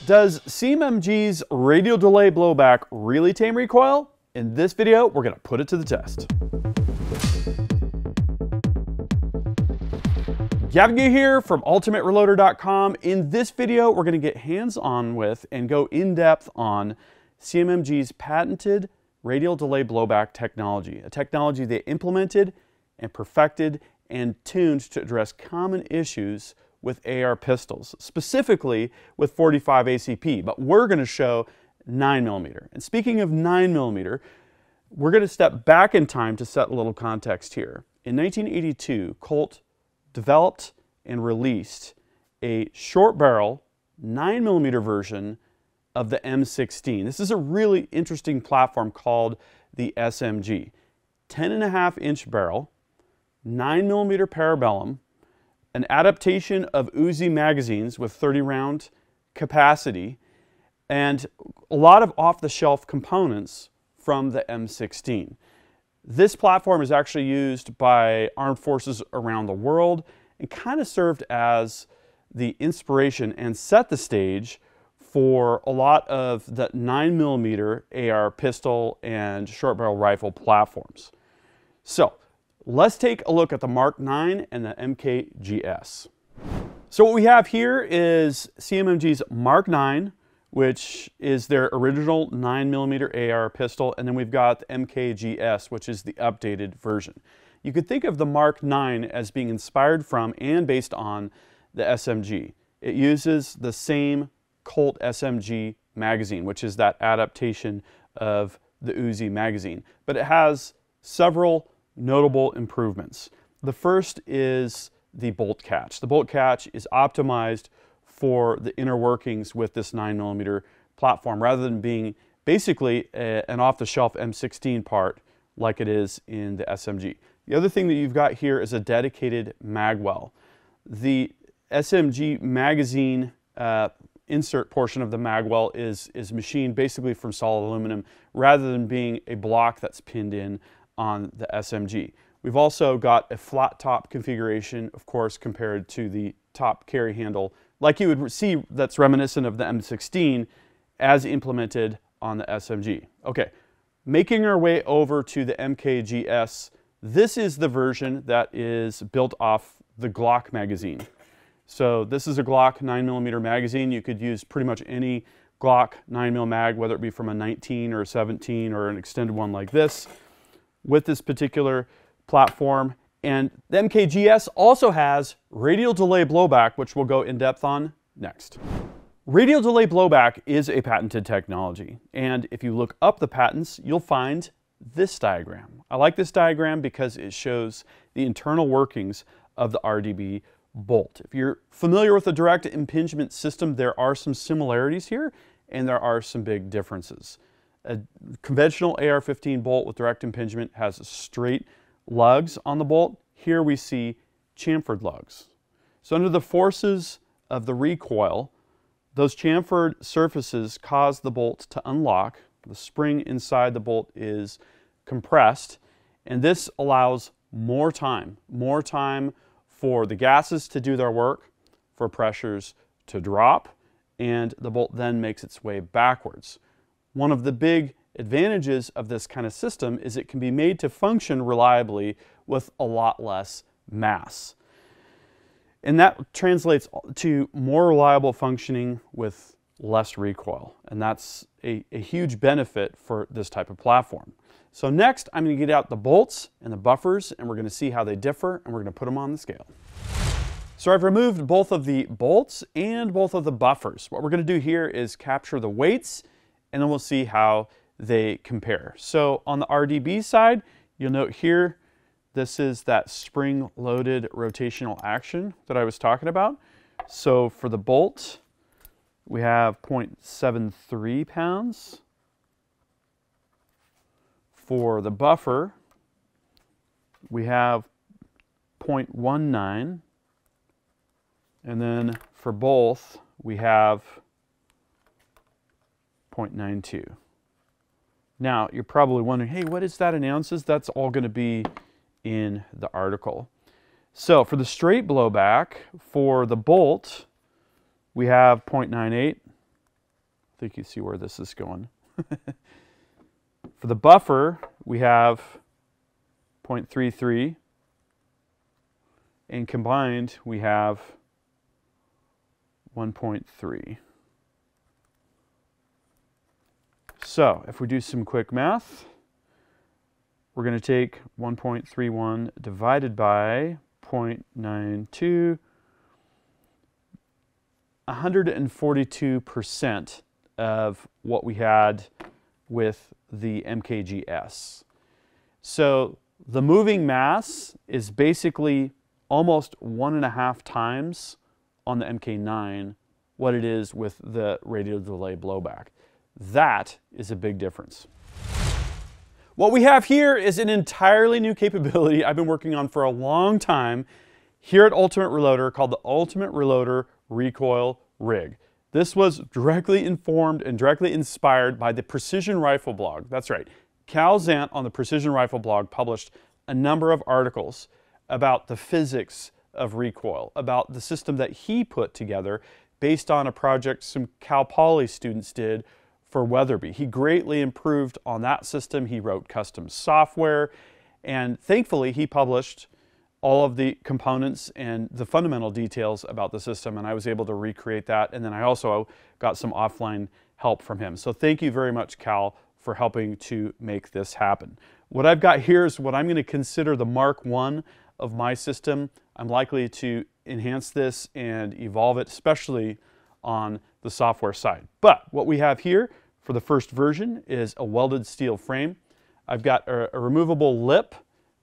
Does CMMG's Radial Delayed Blowback really tame recoil? In this video, we're going to put it to the test. Gavin here from UltimateReloader.com. In this video, we're going to get hands-on with and go in-depth on CMMG's patented Radial Delayed Blowback technology, a technology they implemented and perfected and tuned to address common issues with AR pistols, specifically with 45 ACP, but we're going to show 9mm. And speaking of 9mm, we're going to step back in time to set a little context here. In 1982, Colt developed and released a short barrel 9mm version of the M16. This is a really interesting platform called the SMG. 10.5-inch barrel, 9mm parabellum, an adaptation of Uzi magazines with 30-round capacity, and a lot of off-the-shelf components from the M16. This platform is actually used by armed forces around the world and kind of served as the inspiration and set the stage for a lot of the 9mm AR pistol and short barrel rifle platforms. So let's take a look at the Mark 9 and the MKGS. So what we have here is CMMG's Mark 9, which is their original 9mm AR pistol, and then we've got the MKGS, which is the updated version. You could think of the Mark 9 as being inspired from and based on the SMG. It uses the same Colt SMG magazine, which is that adaptation of the Uzi magazine, but it has several notable improvements. The first is the bolt catch. The bolt catch is optimized for the inner workings with this 9mm platform rather than being basically an off-the-shelf M16 part like it is in the SMG. The other thing that you've got here is a dedicated mag well. The SMG magazine insert portion of the mag well is machined basically from solid aluminum rather than being a block that's pinned in on the SMG. We've also got a flat top configuration, of course, compared to the top carry handle, like you would see that's reminiscent of the M16 as implemented on the SMG. Okay, making our way over to the MKGS, this is the version that is built off the Glock magazine. So this is a Glock 9mm magazine. You could use pretty much any Glock 9mm mag, whether it be from a 19 or a 17 or an extended one like this, with this particular platform. And the MKGS also has Radial Delayed Blowback, which we'll go in depth on next. Radial Delayed Blowback is a patented technology, and if you look up the patents, you'll find this diagram. I like this diagram because it shows the internal workings of the RDB bolt. If you're familiar with the direct impingement system, there are some similarities here, and there are some big differences. A conventional AR-15 bolt with direct impingement has straight lugs on the bolt. Here we see chamfered lugs. So under the forces of the recoil, those chamfered surfaces cause the bolt to unlock. The spring inside the bolt is compressed, and this allows more time for the gases to do their work, for pressures to drop, and the bolt then makes its way backwards. One of the big advantages of this kind of system is it can be made to function reliably with a lot less mass. And that translates to more reliable functioning with less recoil. And that's a huge benefit for this type of platform. So next, I'm going to get out the bolts and the buffers, and we're going to see how they differ, and we're going to put them on the scale. So I've removed both of the bolts and both of the buffers. What we're going to do here is capture the weights, and then we'll see how they compare. So on the RDB side, you'll note here, this is that spring-loaded rotational action that I was talking about. So for the bolt, we have 0.73 pounds. For the buffer, we have 0.19. And then for both, we have 0.92. Now, you're probably wondering, hey, what is that in ounces? That's all going to be in the article. So for the straight blowback, for the bolt, we have 0.98. think you see where this is going. For the buffer, we have 0.33, and combined, we have 1.3. So if we do some quick math, we're going to take 1.31 divided by 0.92, 142% of what we had with the MKGS. So the moving mass is basically almost 1.5 times on the MK9 what it is with the radial delayed blowback. That is a big difference. What we have here is an entirely new capability I've been working on for a long time here at Ultimate Reloader called the Ultimate Reloader Recoil Rig. This was directly informed and directly inspired by the Precision Rifle blog. That's right. Cal Zant on the Precision Rifle blog published a number of articles about the physics of recoil, about the system that he put together based on a project some Cal Poly students did for Weatherby. He greatly improved on that system. He wrote custom software, and thankfully he published all of the components and the fundamental details about the system, and I was able to recreate that, and then I also got some offline help from him. So thank you very much, Cal, for helping to make this happen. What I've got here is what I'm going to consider the Mark I of my system. I'm likely to enhance this and evolve it, especially on the software side. But what we have here for the first version is a welded steel frame. I've got a removable lip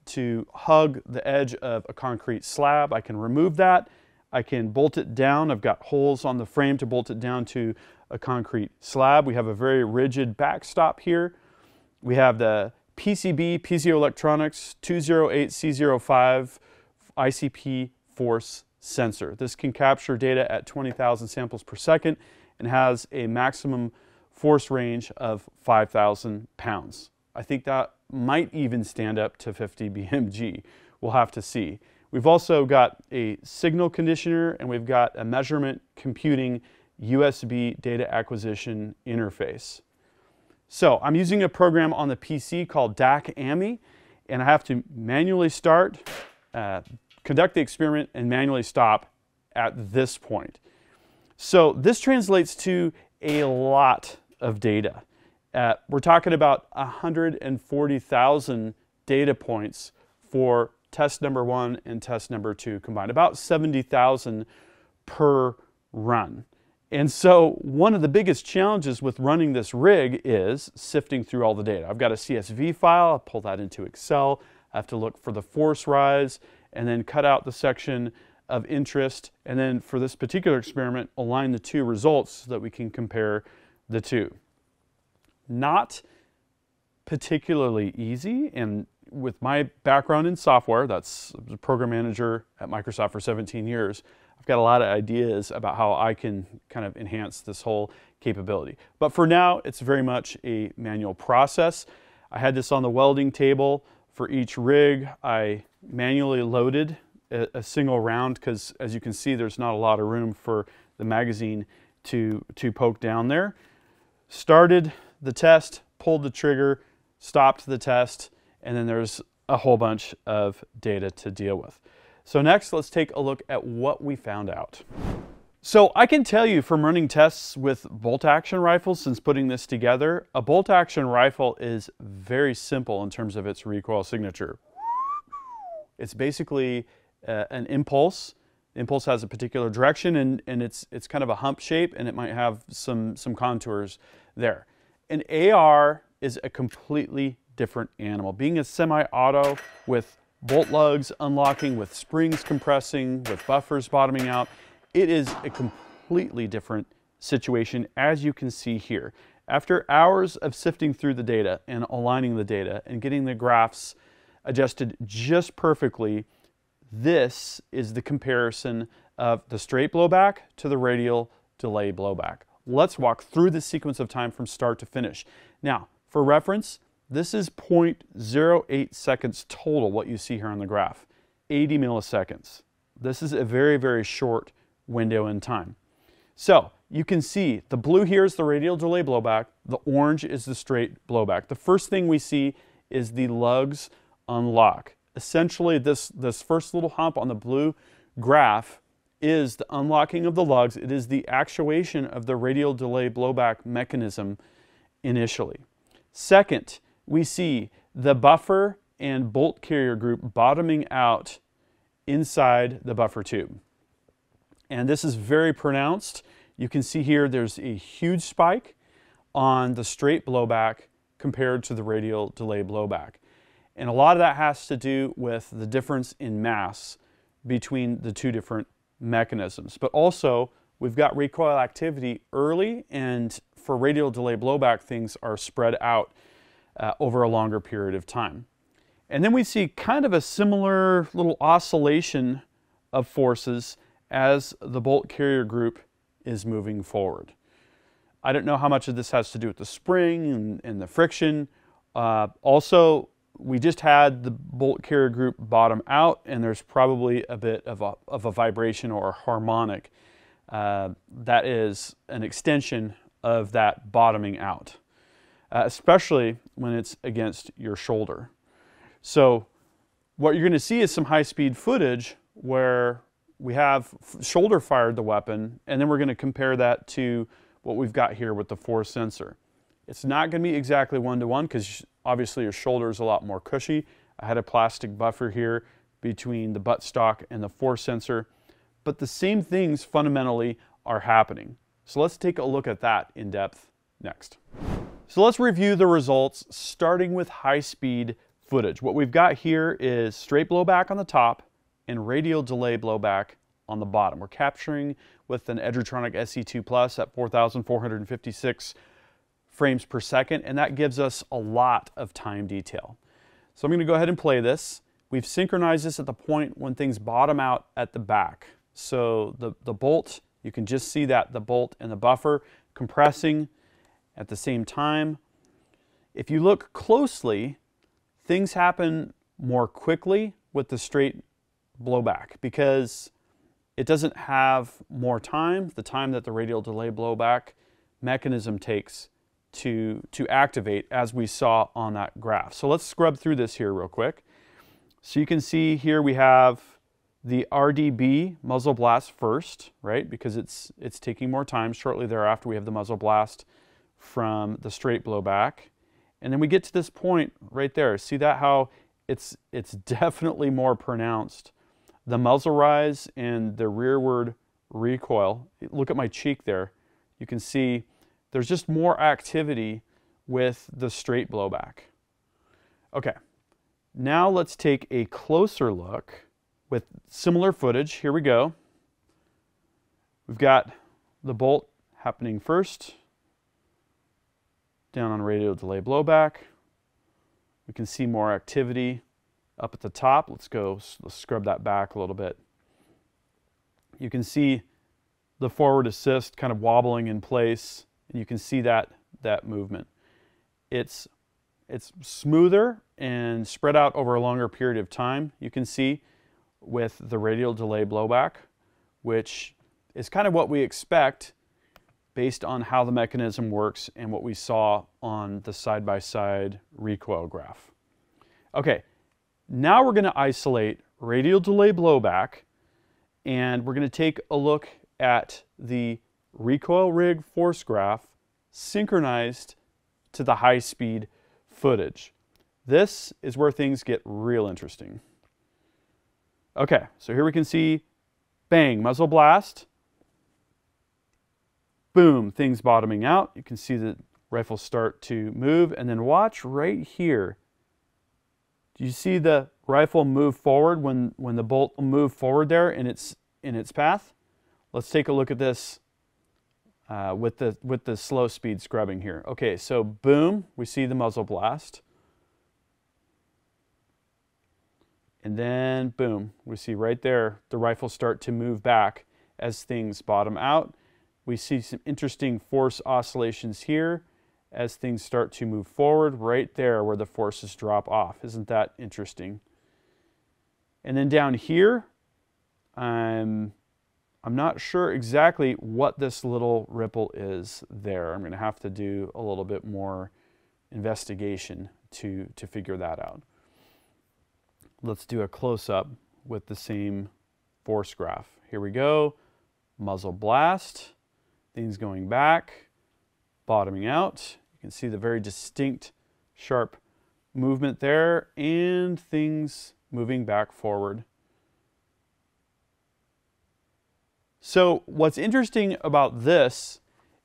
to hug the edge of a concrete slab. I can remove that. I can bolt it down. I've got holes on the frame to bolt it down to a concrete slab. We have a very rigid backstop here. We have the PCB Piezoelectronics 208C05 ICP force sensor. This can capture data at 20,000 samples per second and has a maximum force range of 5,000 pounds. I think that might even stand up to 50 BMG. We'll have to see. We've also got a signal conditioner, and we've got a measurement computing USB data acquisition interface. So I'm using a program on the PC called DAC AMI, and I have to manually start, conduct the experiment, and manually stop at this point. So this translates to a lot of data. We're talking about 140,000 data points for test number 1 and test number 2 combined, about 70,000 per run. And so one of the biggest challenges with running this rig is sifting through all the data. I've got a CSV file, I'll pull that into Excel, I have to look for the force rise, and then cut out the section of interest, and then for this particular experiment, align the two results so that we can compare the two. Not particularly easy, and with my background in software, that's a program manager at Microsoft for 17 years, I've got a lot of ideas about how I can kind of enhance this whole capability. But for now, it's very much a manual process. I had this on the welding table for each rig. I manually loaded a single round because, as you can see, there's not a lot of room for the magazine to poke down there. Started the test, pulled the trigger, stopped the test, and then there's a whole bunch of data to deal with. So next, let's take a look at what we found out. So I can tell you from running tests with bolt-action rifles since putting this together, a bolt-action rifle is very simple in terms of its recoil signature. It's basically an impulse. The impulse has a particular direction, and it's kind of a hump shape, and it might have some contours there. An AR is a completely different animal. Being a semi-auto with bolt lugs unlocking, with springs compressing, with buffers bottoming out, it is a completely different situation, as you can see here. After hours of sifting through the data and aligning the data and getting the graphs adjusted just perfectly, this is the comparison of the straight blowback to the radial delay blowback. Let's walk through the sequence of time from start to finish. Now, for reference, this is 0.08 seconds total, what you see here on the graph. 80 milliseconds. This is a very, very short window in time. So you can see the blue here is the radial delay blowback, the orange is the straight blowback. The first thing we see is the lugs unlock. Essentially, this first little hump on the blue graph is the unlocking of the lugs. It is the actuation of the radial delay blowback mechanism initially. Second, we see the buffer and bolt carrier group bottoming out inside the buffer tube. And this is very pronounced. You can see here there's a huge spike on the straight blowback compared to the radial delay blowback. And a lot of that has to do with the difference in mass between the two different mechanisms. But also, we've got recoil activity early, and for radial delay blowback, things are spread out over a longer period of time. And then we see kind of a similar little oscillation of forces as the bolt carrier group is moving forward. I don't know how much of this has to do with the spring and the friction. Also, we just had the bolt carrier group bottom out, and there's probably a bit of a vibration or a harmonic that is an extension of that bottoming out, especially when it's against your shoulder. So what you're going to see is some high-speed footage where we have shoulder fired the weapon, and then we're going to compare that to what we've got here with the force sensor. It's not going to be exactly one-to-one because obviously your shoulder is a lot more cushy. I had a plastic buffer here between the buttstock and the force sensor, but the same things fundamentally are happening. So let's take a look at that in depth next. So let's review the results starting with high-speed footage. What we've got here is straight blowback on the top and radial delay blowback on the bottom. We're capturing with an Edgertronic SE2 Plus at 4,456 frames per second, and that gives us a lot of time detail. So I'm going to go ahead and play this. We've synchronized this at the point when things bottom out at the back. So the bolt, you can just see that the bolt and the buffer compressing at the same time. If you look closely, things happen more quickly with the straight blowback because it doesn't have more time, the time that the radial delay blowback mechanism takes to activate, as we saw on that graph. So let's scrub through this here real quick. So you can see here we have the RDB muzzle blast first, right? Because it's taking more time. Shortly thereafter, we have the muzzle blast from the straight blowback. And then we get to this point right there. See that how it's definitely more pronounced. The muzzle rise and the rearward recoil. Look at my cheek there. You can see there's just more activity with the straight blowback. Okay, now let's take a closer look with similar footage. Here we go. We've got the bolt happening first, down on radial delay blowback. We can see more activity up at the top. Let's scrub that back a little bit. You can see the forward assist kind of wobbling in place, and you can see that movement. It's smoother and spread out over a longer period of time. You can see with the radial delay blowback, which is kind of what we expect based on how the mechanism works and what we saw on the side-by-side recoil graph. Okay, now we're going to isolate radial delay blowback, and we're going to take a look at the Recoil Rig force graph synchronized to the high-speed footage. This is where things get real interesting. Okay, so here we can see, bang, muzzle blast. Boom, things bottoming out. You can see the rifle start to move, and then watch right here. Do you see the rifle move forward when the bolt moved forward there in its path? Let's take a look at this with the slow speed scrubbing here. Okay, so boom, we see the muzzle blast. And then boom, we see right there the rifle start to move back as things bottom out. We see some interesting force oscillations here as things start to move forward, right there where the forces drop off. Isn't that interesting? And then down here, I'm I'm not sure exactly what this little ripple is there. I'm going to have to do a little bit more investigation to figure that out. Let's do a close-up with the same force graph. Here we go. Muzzle blast, things going back, bottoming out. You can see the very distinct, sharp movement there, and things moving back forward. So what's interesting about this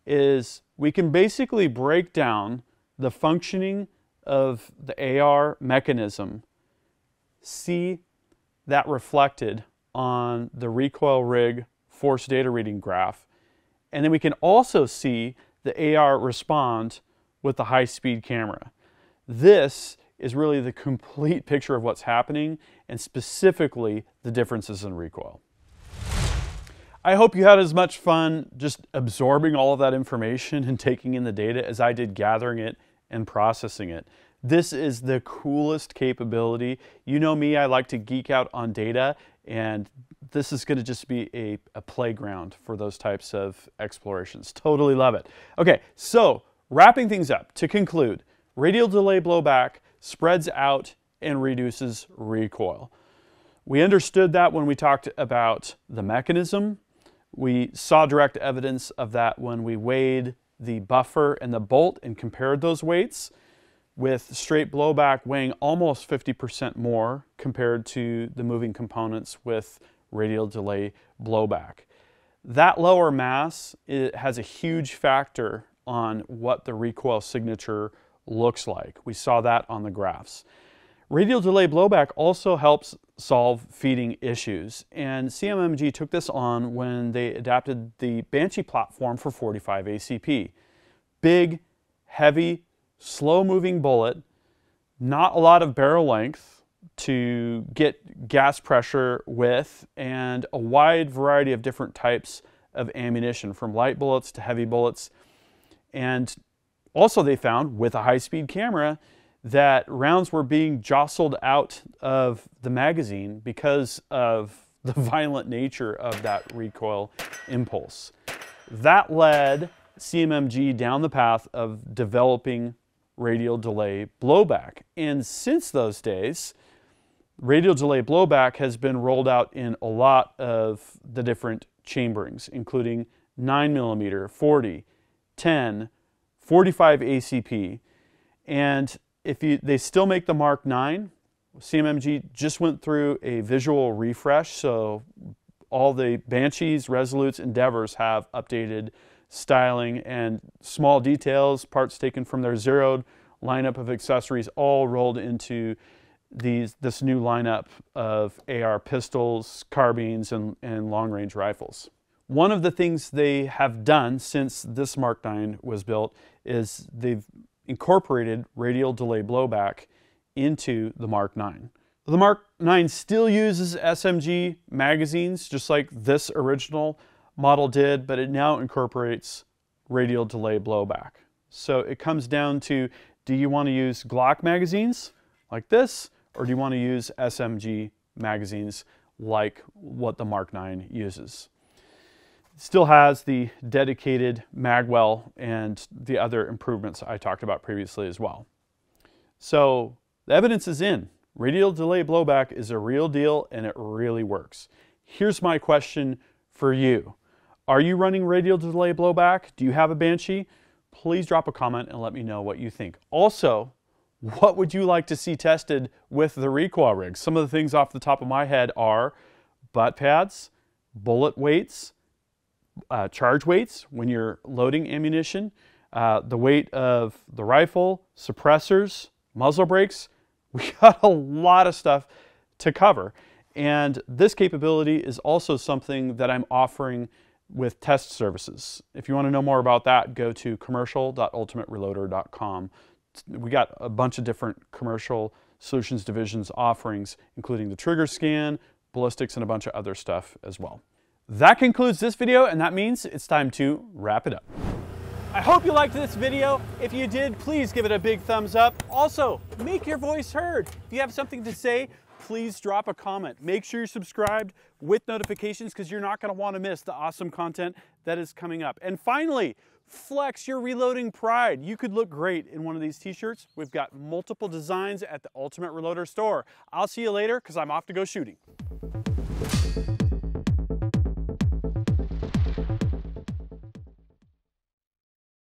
is we can basically break down the functioning of the AR mechanism, see that reflected on the Recoil Rig force data reading graph, and then we can also see the AR respond with the high-speed camera. This is really the complete picture of what's happening, and specifically the differences in recoil. I hope you had as much fun just absorbing all of that information and taking in the data as I did gathering it and processing it. This is the coolest capability. You know me, I like to geek out on data, and this is going to just be a playground for those types of explorations. Totally love it. Okay, so wrapping things up, to conclude, radial delay blowback spreads out and reduces recoil. We understood that when we talked about the mechanism. We saw direct evidence of that when we weighed the buffer and the bolt and compared those weights, with straight blowback weighing almost 50% more compared to the moving components with radial delay blowback. That lower mass, it has a huge factor on what the recoil signature looks like. We saw that on the graphs. Radial delay blowback also helps solve feeding issues, and CMMG took this on when they adapted the Banshee platform for 45 ACP. Big, heavy, slow-moving bullet, not a lot of barrel length to get gas pressure with, and a wide variety of different types of ammunition, from light bullets to heavy bullets. And also they found, with a high-speed camera, that rounds were being jostled out of the magazine because of the violent nature of that recoil impulse. That led CMMG down the path of developing radial delay blowback. And since those days, radial delay blowback has been rolled out in a lot of the different chamberings, including 9mm, 40, 10, 45 ACP. And they still make the Mark 9. CMMG just went through a visual refresh, so all the Banshees, Resolutes, Endeavors have updated styling and small details, parts taken from their zeroed lineup of accessories, all rolled into this new lineup of AR pistols, carbines, and long-range rifles. One of the things they have done since this Mark 9 was built is they've incorporated radial delay blowback into the Mark 9. The Mark 9 still uses SMG magazines, just like this original model did, but it now incorporates radial delay blowback. So it comes down to, do you want to use Glock magazines like this, or do you want to use SMG magazines like what the Mark 9 uses? Still has the dedicated magwell and the other improvements I talked about previously as well. So the evidence is in. Radial delay blowback is a real deal and it really works. Here's my question for you. Are you running radial delay blowback? Do you have a Banshee? Please drop a comment and let me know what you think. Also, what would you like to see tested with the Recoil Rig? Some of the things off the top of my head are butt pads, bullet weights, charge weights when you're loading ammunition, the weight of the rifle, suppressors, muzzle brakes. We got a lot of stuff to cover. And this capability is also something that I'm offering with test services. If you want to know more about that, go to commercial.ultimatereloader.com. We got a bunch of different commercial solutions divisions offerings, including the trigger scan, ballistics, and a bunch of other stuff as well. That concludes this video, and that means it's time to wrap it up. I hope you liked this video. If you did, please give it a big thumbs up. Also, make your voice heard. If you have something to say, please drop a comment. Make sure you're subscribed with notifications because you're not going to want to miss the awesome content that is coming up. And finally, flex your reloading pride. You could look great in one of these t-shirts. We've got multiple designs at the Ultimate Reloader store. I'll see you later because I'm off to go shooting.